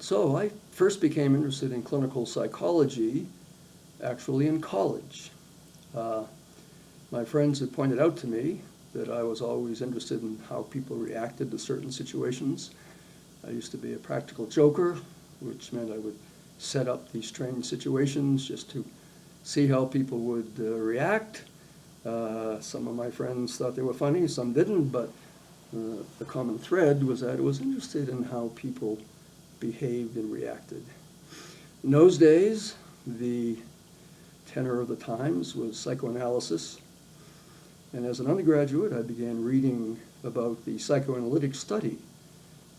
So I first became interested in clinical psychology actually in college. Uh, my friends had pointed out to me that I was always interested in how people reacted to certain situations. I used to be a practical joker, which meant I would set up these strange situations just to see how people would react. Some of my friends thought they were funny, some didn't, but the common thread was that I was interested in how people behaved and reacted. In those days, the tenor of the times was psychoanalysis, and as an undergraduate, I began reading about the psychoanalytic study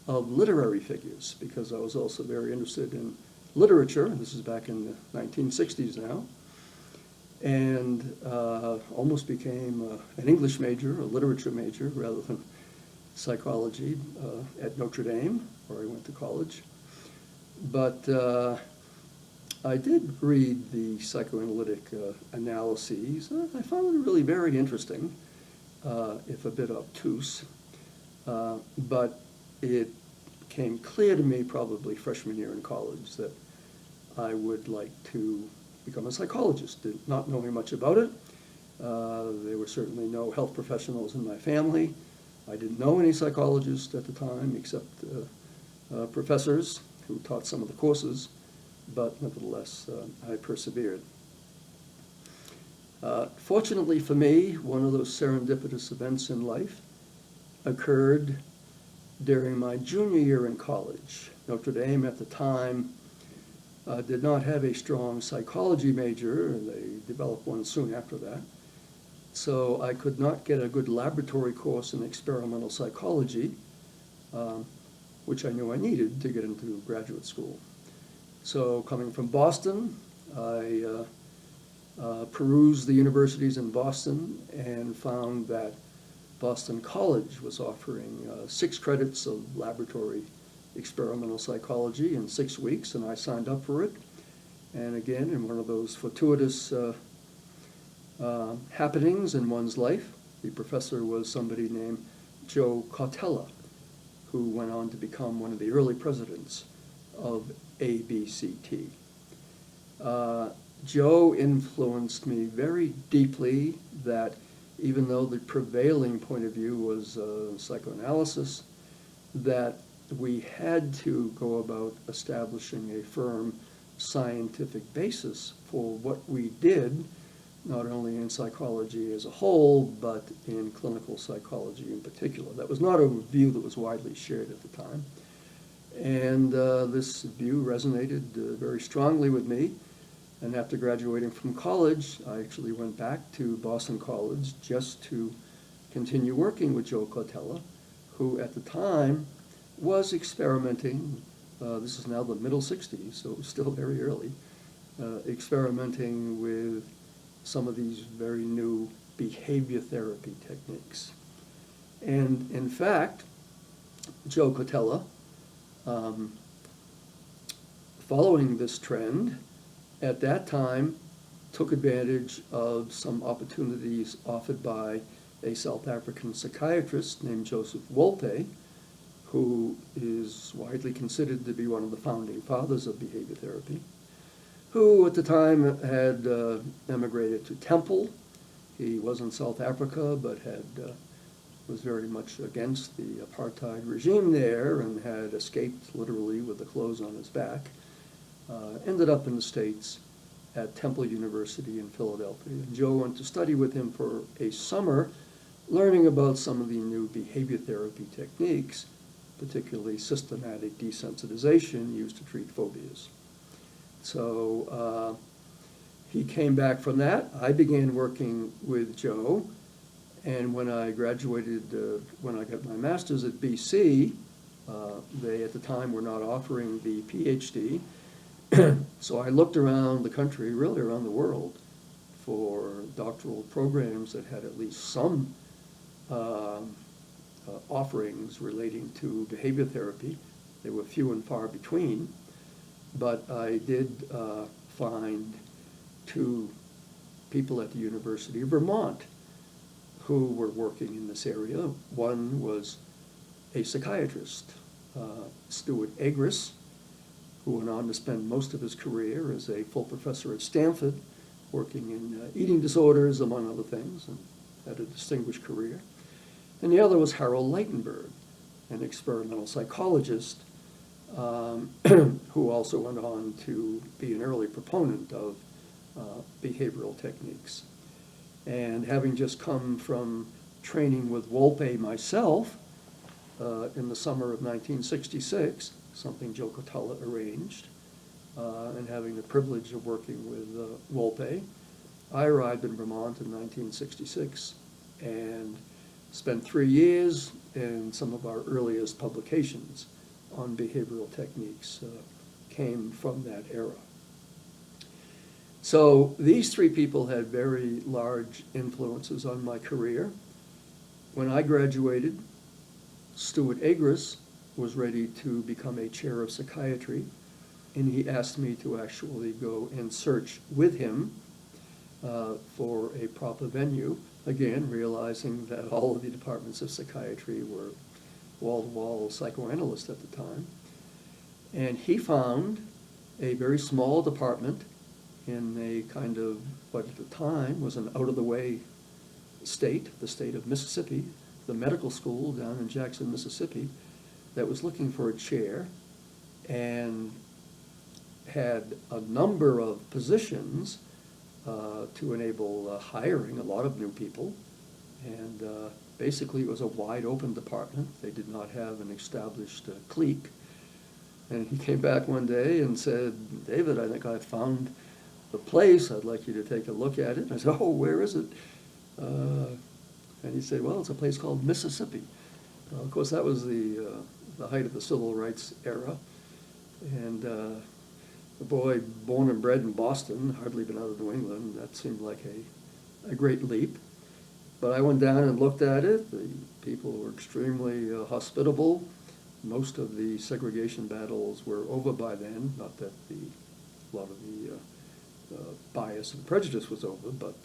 of literary figures, because I was also very interested in literature. This is back in the 1960s now, and almost became an English major, a literature major, rather than psychology at Notre Dame, where I went to college. But I did read the psychoanalytic analyses. I found it really very interesting, if a bit obtuse. But it became clear to me probably freshman year in college that I would like to become a psychologist, not knowing much about it. There were certainly no health professionals in my family. I didn't know any psychologists at the time except professors who taught some of the courses, but nevertheless, I persevered. Fortunately for me, one of those serendipitous events in life occurred during my junior year in college. Notre Dame at the time did not have a strong psychology major, and they developed one soon after that. So I could not get a good laboratory course in experimental psychology, which I knew I needed to get into graduate school. So coming from Boston, I perused the universities in Boston and found that Boston College was offering 6 credits of laboratory experimental psychology in 6 weeks, and I signed up for it. And again, in one of those fortuitous happenings in one's life, the professor was somebody named Joe Cautela, who went on to become one of the early presidents of ABCT. Joe influenced me very deeply, that even though the prevailing point of view was psychoanalysis, that we had to go about establishing a firm scientific basis for what we did, not only in psychology as a whole, but in clinical psychology in particular. That was not a view that was widely shared at the time. And this view resonated very strongly with me. And after graduating from college, I actually went back to Boston College just to continue working with Joe Cautela, who at the time was experimenting, this is now the middle 60s, so it was still very early, experimenting with some of these very new behavior therapy techniques. And in fact, Joe Cautela, following this trend, at that time took advantage of some opportunities offered by a South African psychiatrist named Joseph Wolpe, who is widely considered to be one of the founding fathers of behavior therapy, who at the time had emigrated to Temple. He was in South Africa, but was very much against the apartheid regime there and had escaped literally with the clothes on his back. Ended up in the States at Temple University in Philadelphia. And Joe went to study with him for a summer, learning about some of the new behavior therapy techniques, particularly systematic desensitization used to treat phobias. So he came back from that. I began working with Joe, and when I graduated, when I got my master's at BC, they at the time were not offering the Ph.D., so I looked around the country, really around the world, for doctoral programs that had at least some offerings relating to behavior therapy. They were few and far between, but I did find 2 people at the University of Vermont who were working in this area. One was a psychiatrist, Stuart Agris, who went on to spend most of his career as a full professor at Stanford, working in eating disorders, among other things, and had a distinguished career. And the other was Harold Leitenberg, an experimental psychologist who also went on to be an early proponent of behavioral techniques. And having just come from training with Wolpe myself in the summer of 1966, something Joe Cotella arranged, and having the privilege of working with Wolpe, I arrived in Vermont in 1966 and spent 3 years in some of our earliest publications on behavioral techniques came from that era. So these three people had very large influences on my career. When I graduated, Stuart Agris was ready to become a chair of psychiatry, and he asked me to actually go and search with him for a proper venue, again, realizing that all of the departments of psychiatry were wall-to-wall psychoanalysts at the time. And he found a very small department in a kind of what at the time was an out-of-the-way state, the state of Mississippi, the medical school down in Jackson, Mississippi, that was looking for a chair and had a number of positions to enable hiring a lot of new people. And basically it was a wide open department. They did not have an established clique. And he came back one day and said, "David, I think I found the place. I'd like you to take a look at it." And I said, "Oh, where is it?" And he said, "Well, it's a place called Mississippi." Of course, that was the height of the civil rights era. And a boy born and bred in Boston, hardly been out of New England, that seemed like a great leap. But I went down and looked at it. The people were extremely hospitable. Most of the segregation battles were over by then. Not that a lot of the bias and prejudice was over, but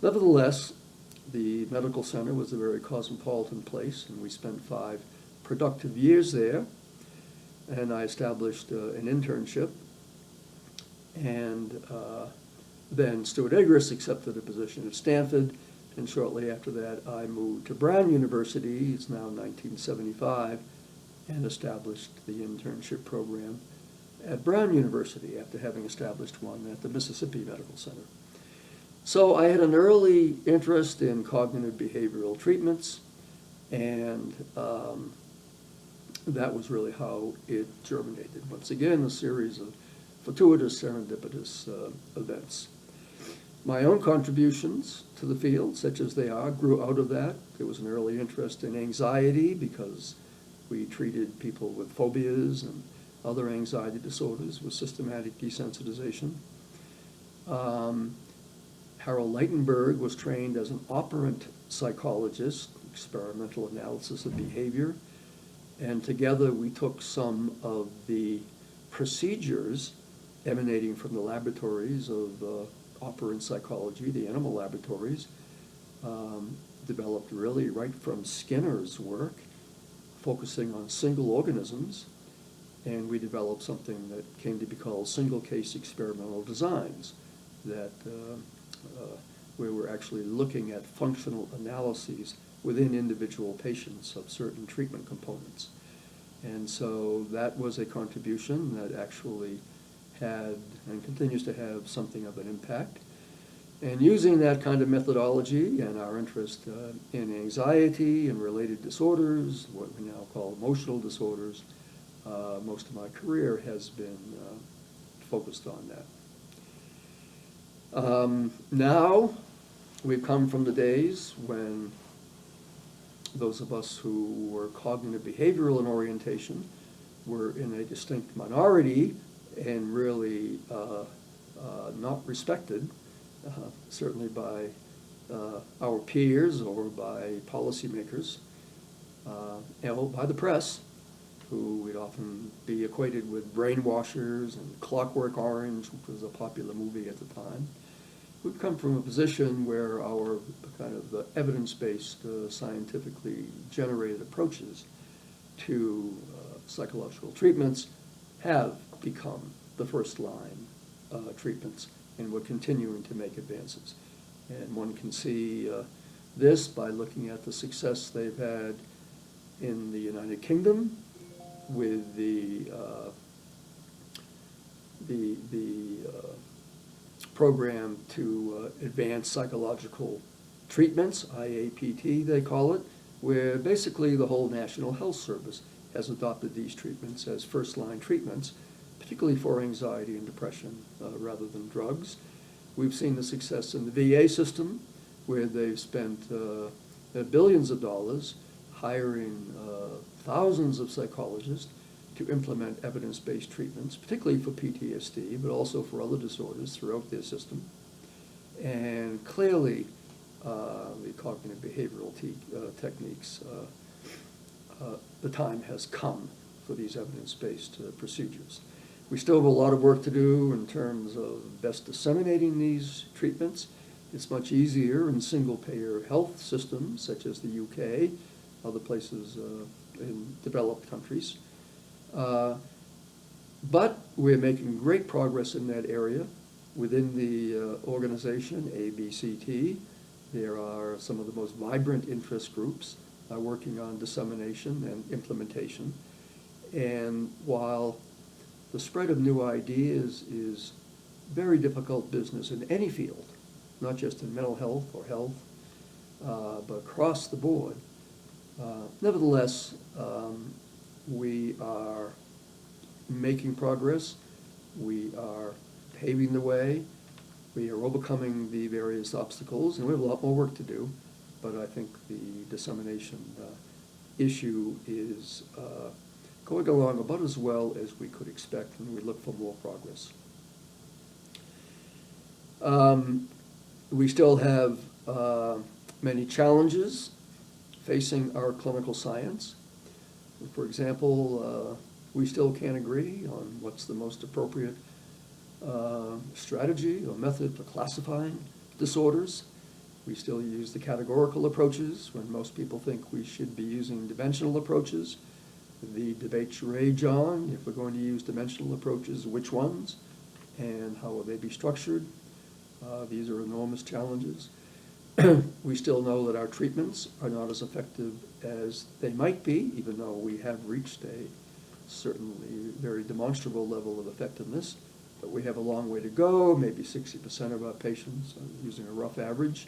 nevertheless, the medical center was a very cosmopolitan place, and we spent 5 productive years there. And I established an internship. And then Stuart Agris accepted a position at Stanford, and shortly after that I moved to Brown University, it's now 1975, and established the internship program at Brown University after having established one at the Mississippi Medical Center. So I had an early interest in cognitive behavioral treatments, and that was really how it germinated. Once again, a series of fortuitous, serendipitous events. My own contributions to the field, such as they are, grew out of that. There was an early interest in anxiety because we treated people with phobias and other anxiety disorders with systematic desensitization. Harold Leitenberg was trained as an operant psychologist, experimental analysis of behavior, and together we took some of the procedures emanating from the laboratories of operant psychology, the animal laboratories, developed really right from Skinner's work, focusing on single organisms, and we developed something that came to be called single-case experimental designs, that we were actually looking at functional analyses within individual patients of certain treatment components. And so that was a contribution that actually had and continues to have something of an impact. And using that kind of methodology and our interest in anxiety and related disorders, what we now call emotional disorders, most of my career has been focused on that. Now, we've come from the days when those of us who were cognitive behavioral in orientation were in a distinct minority and really not respected, certainly by our peers or by policymakers, and by the press, who would often be equated with brainwashers and Clockwork Orange, which was a popular movie at the time. We've come from a position where our kind of evidence-based, scientifically generated approaches to psychological treatments have not become the first line treatments, and we're continuing to make advances. And one can see this by looking at the success they've had in the United Kingdom with the program to advance psychological treatments, IAPT they call it, where basically the whole National Health Service has adopted these treatments as first-line treatments, particularly for anxiety and depression rather than drugs. We've seen the success in the VA system, where they've spent billions of dollars hiring thousands of psychologists to implement evidence-based treatments, particularly for PTSD, but also for other disorders throughout their system. And clearly, the cognitive behavioral techniques, the time has come for these evidence-based procedures. We still have a lot of work to do in terms of best disseminating these treatments. It's much easier in single-payer health systems, such as the UK, other places in developed countries. But we're making great progress in that area. Within the organization, ABCT, there are some of the most vibrant interest groups working on dissemination and implementation. And while the spread of new ideas is very difficult business in any field, not just in mental health or health, but across the board, nevertheless, we are making progress. We are paving the way. We are overcoming the various obstacles, and we have a lot more work to do, but I think the dissemination issue is going along about as well as we could expect, and we look for more progress. We still have many challenges facing our clinical science. For example, we still can't agree on what's the most appropriate strategy or method for classifying disorders. We still use the categorical approaches when most people think we should be using dimensional approaches. The debates rage on if we're going to use dimensional approaches, which ones, and how will they be structured. These are enormous challenges. We still know that our treatments are not as effective as they might be, even though we have reached a certainly very demonstrable level of effectiveness. But we have a long way to go. Maybe 60% of our patients, using a rough average,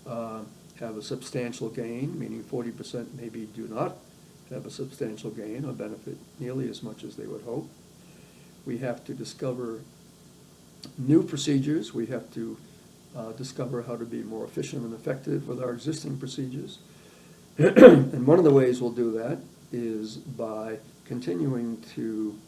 have a substantial gain, meaning 40% maybe do not have a substantial gain or benefit nearly as much as they would hope. We have to discover new procedures. We have to discover how to be more efficient and effective with our existing procedures. And one of the ways we'll do that is by continuing to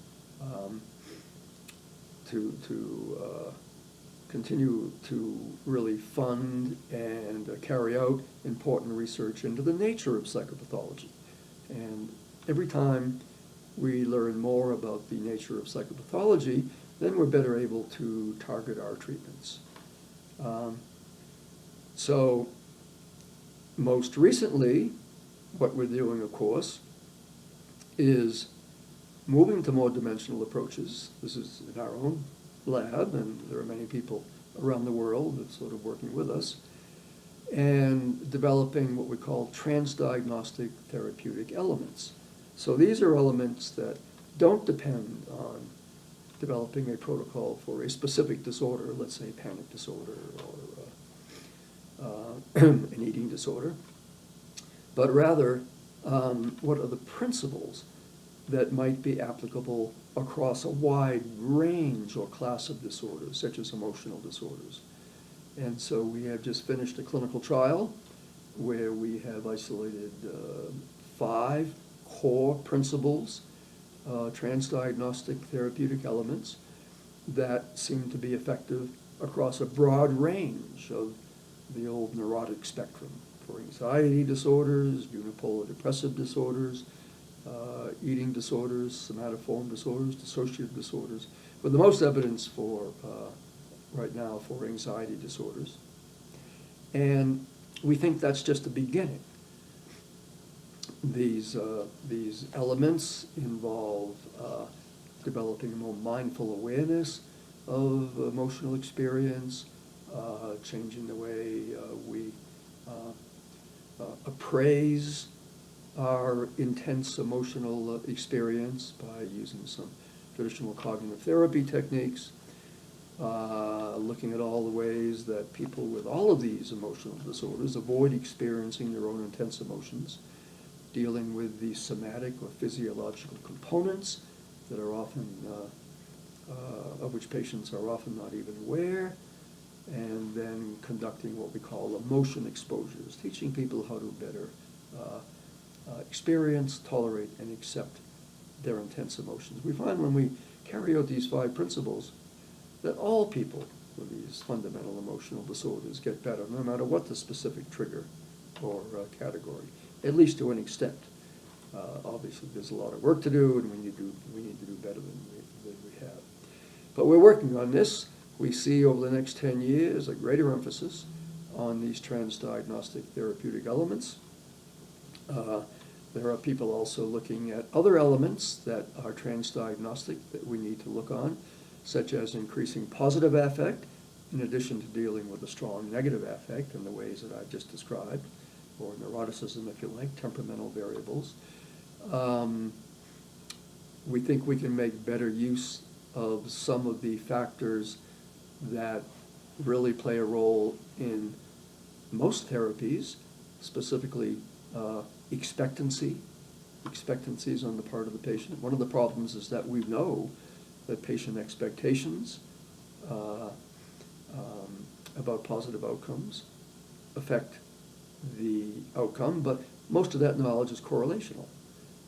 continue to really fund and carry out important research into the nature of psychopathology. And every time we learn more about the nature of psychopathology, then we're better able to target our treatments. So most recently, what we're doing, of course, is moving to more dimensional approaches. This is in our own lab, and there are many people around the world that sort of working with us, and developing what we call transdiagnostic therapeutic elements. So these are elements that don't depend on developing a protocol for a specific disorder, let's say panic disorder or an eating disorder, but rather what are the principles that might be applicable across a wide range or class of disorders, such as emotional disorders. And so we have just finished a clinical trial where we have isolated 5 core principles, transdiagnostic therapeutic elements that seem to be effective across a broad range of the old neurotic spectrum for anxiety disorders, unipolar depressive disorders, eating disorders, somatoform disorders, dissociative disorders, with the most evidence for right now for anxiety disorders. And we think that's just the beginning. These elements involve developing a more mindful awareness of emotional experience, changing the way we appraise our intense emotional experience by using some traditional cognitive therapy techniques, looking at all the ways that people with all of these emotional disorders avoid experiencing their own intense emotions, dealing with the somatic or physiological components that are often, of which patients are often not even aware, and then conducting what we call emotion exposures, teaching people how to better experience, tolerate, and accept their intense emotions. We find when we carry out these 5 principles that all people with these fundamental emotional disorders get better, no matter what the specific trigger or category, at least to an extent. Obviously, there's a lot of work to do, and we need to do better than we have. But we're working on this. We see over the next 10 years a greater emphasis on these transdiagnostic therapeutic elements. There are people also looking at other elements that are transdiagnostic that we need to look on, such as increasing positive affect, in addition to dealing with a strong negative affect in the ways that I've just described, or neuroticism, if you like, temperamental variables. We think we can make better use of some of the factors that really play a role in most therapies, specifically expectancies on the part of the patient. One of the problems is that we know that patient expectations about positive outcomes affect the outcome, but most of that knowledge is correlational.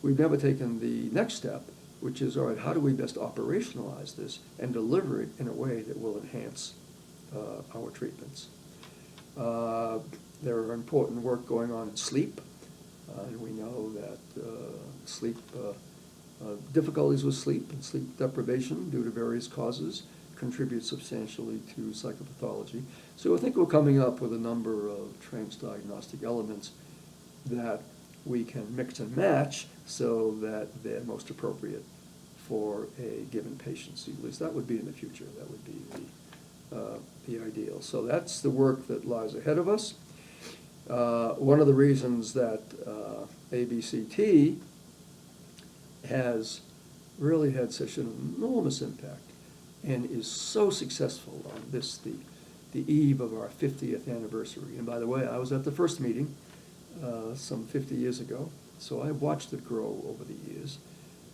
We've never taken the next step, which is, all right, how do we best operationalize this and deliver it in a way that will enhance our treatments? There are important work going on in sleep, and we know that difficulties with sleep and sleep deprivation due to various causes contribute substantially to psychopathology. So I think we're coming up with a number of transdiagnostic elements that we can mix and match so that they're most appropriate for a given patient. So at least that would be in the future. That would be the ideal. So that's the work that lies ahead of us. One of the reasons that ABCT has really had such an enormous impact and is so successful on this, the eve of our 50th anniversary. And by the way, I was at the first meeting some 50 years ago, so I watched it grow over the years.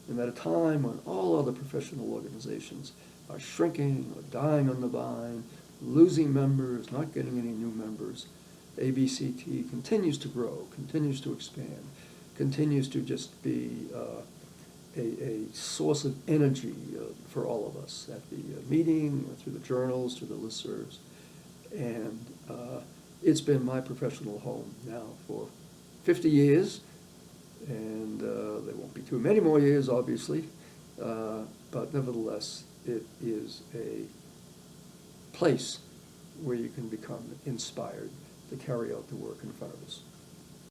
And at a time when all other professional organizations are shrinking or dying on the vine, losing members, not getting any new members, ABCT continues to grow, continues to expand, continues to just be a source of energy for all of us at the meeting, or through the journals, through the listservs. And it's been my professional home now for 50 years, and there won't be too many more years, obviously, but nevertheless, it is a place where you can become inspired to carry out the work in front of us.